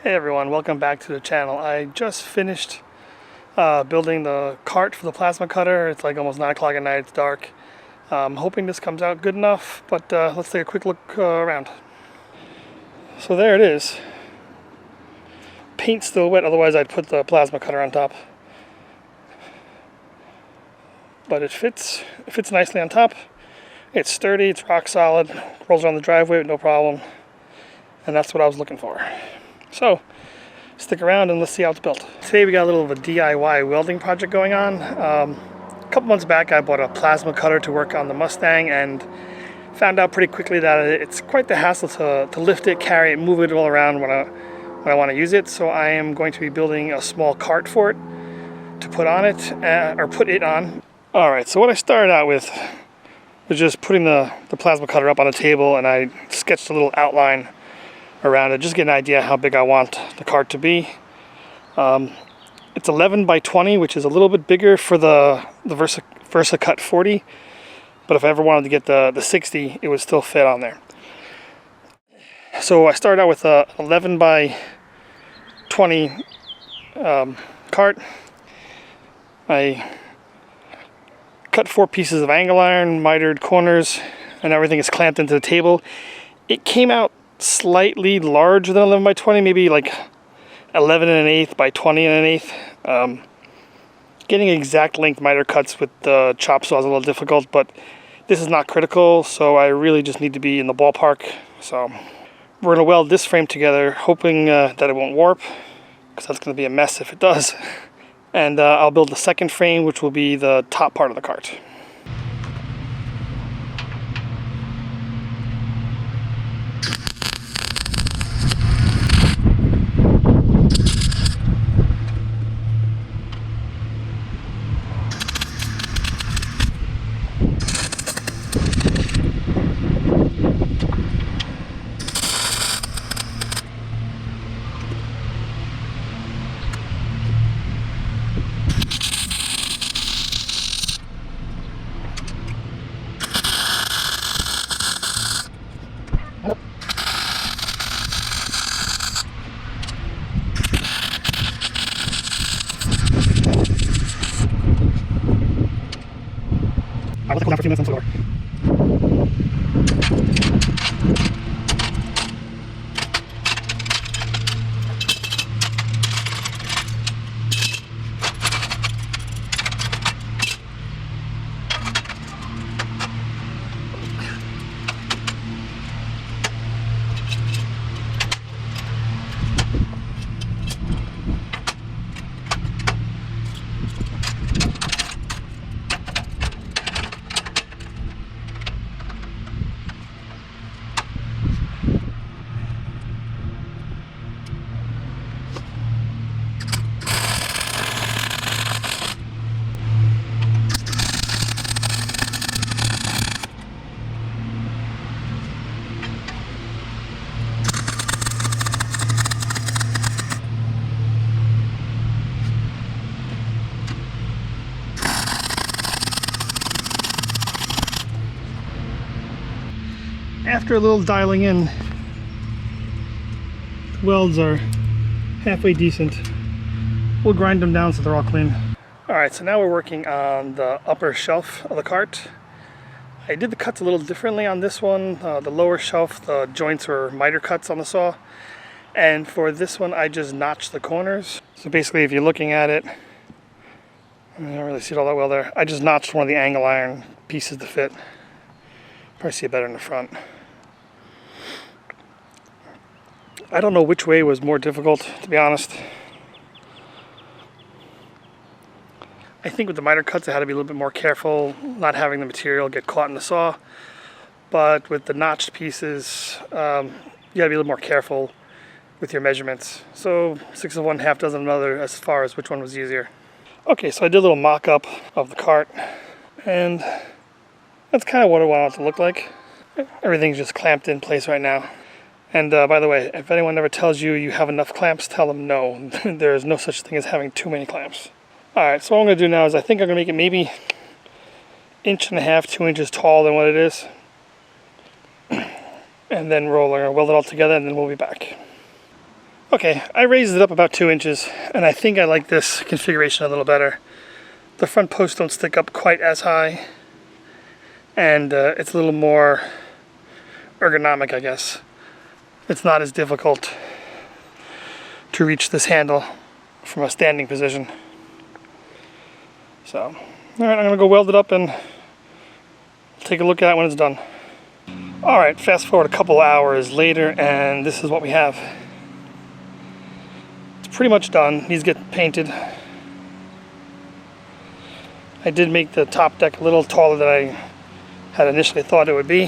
Hey everyone, welcome back to the channel. I just finished building the cart for the plasma cutter. It's like almost 9 o'clock at night, it's dark. I'm hoping this comes out good enough, but let's take a quick look around. So there it is. Paint's still wet, otherwise I'd put the plasma cutter on top. But it fits nicely on top. It's sturdy, it's rock solid, rolls around the driveway with no problem. And that's what I was looking for. So, stick around and let's see how it's built. Today we got a little of a DIY welding project going on. A couple months back I bought a plasma cutter to work on the Mustang and found out pretty quickly that it's quite the hassle to lift it, carry it, move it all around when I want to use it. So I am going to be building a small cart for it to put on it, or put it on. Alright, so what I started out with was just putting the plasma cutter up on a table, and I sketched a little outline around it, just get an idea how big I want the cart to be. It's 11 by 20, which is a little bit bigger for the Versacut 40, but if I ever wanted to get the 60, it would still fit on there. So I started out with a 11 by 20 cart. I cut 4 pieces of angle iron, mitered corners, and everything is clamped into the table. It came out slightly larger than 11 by 20, maybe like 11 1/8 by 20 1/8. Getting exact length miter cuts with the chop saw is a little difficult, but this is not critical, so I really just need to be in the ballpark. So we're going to weld this frame together, hoping that it won't warp, because that's going to be a mess if it does. And I'll build the second frame, which will be the top part of the cart. Let's cool down for a few minutes and flip over. After a little dialing in, the welds are halfway decent. We'll grind them down so they're all clean. Alright, so now we're working on the upper shelf of the cart. I did the cuts a little differently on this one. The lower shelf, the joints were miter cuts on the saw. And for this one, I just notched the corners. So basically, if you're looking at it, I don't really see it all that well there. I just notched one of the angle iron pieces to fit. Probably see it better in the front. I don't know which way was more difficult, to be honest. I think with the miter cuts I had to be a little bit more careful, not having the material get caught in the saw. But with the notched pieces, you gotta be a little more careful with your measurements. So 6 of one, half dozen of another as far as which one was easier. Okay, so I did a little mock-up of the cart, and that's kind of what I want it to look like. Everything's just clamped in place right now. And by the way, if anyone ever tells you you have enough clamps, tell them no. There is no such thing as having too many clamps. Alright, so what I'm going to do now is I think I'm going to make it maybe 1.5 to 2 inches taller than what it is. And then we're going to weld it all together and then we'll be back. Okay, I raised it up about 2 inches, and I think I like this configuration a little better. The front posts don't stick up quite as high, and it's a little more ergonomic, I guess. It's not as difficult to reach this handle from a standing position. So, alright, I'm going to go weld it up and take a look at it when it's done. Alright, fast forward a couple hours later, and this is what we have. It's pretty much done. Needs to get painted. I did make the top deck a little taller than I had initially thought it would be.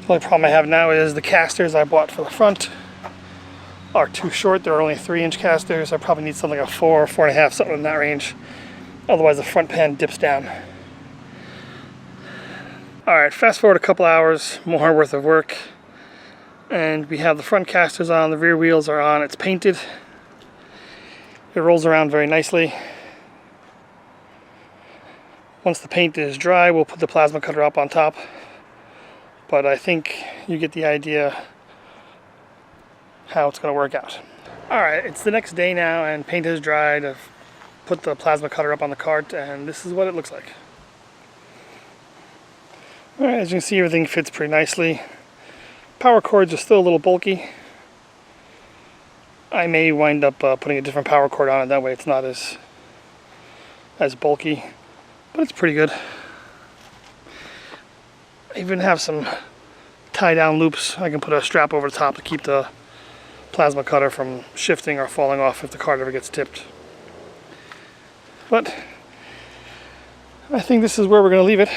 The only problem I have now is the casters I bought for the front are too short. They're only 3-inch casters. I probably need something like a 4, 4.5, something in that range. Otherwise the front pan dips down. Alright, fast forward a couple hours, more worth of work. And we have the front casters on, the rear wheels are on, it's painted. It rolls around very nicely. Once the paint is dry, we'll put the plasma cutter up on top. But I think you get the idea how it's going to work out. Alright, it's the next day now and paint is dried. I've put the plasma cutter up on the cart and this is what it looks like. Alright, as you can see, everything fits pretty nicely. Power cords are still a little bulky. I may wind up putting a different power cord on it, that way it's not as bulky, but it's pretty good. I even have some tie down loops. I can put a strap over the top to keep the plasma cutter from shifting or falling off if the cart ever gets tipped. But I think this is where we're going to leave it.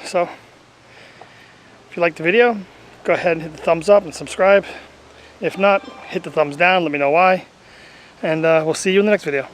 So if you liked the video, go ahead and hit the thumbs up and subscribe. If not, hit the thumbs down, let me know why. And we'll see you in the next video.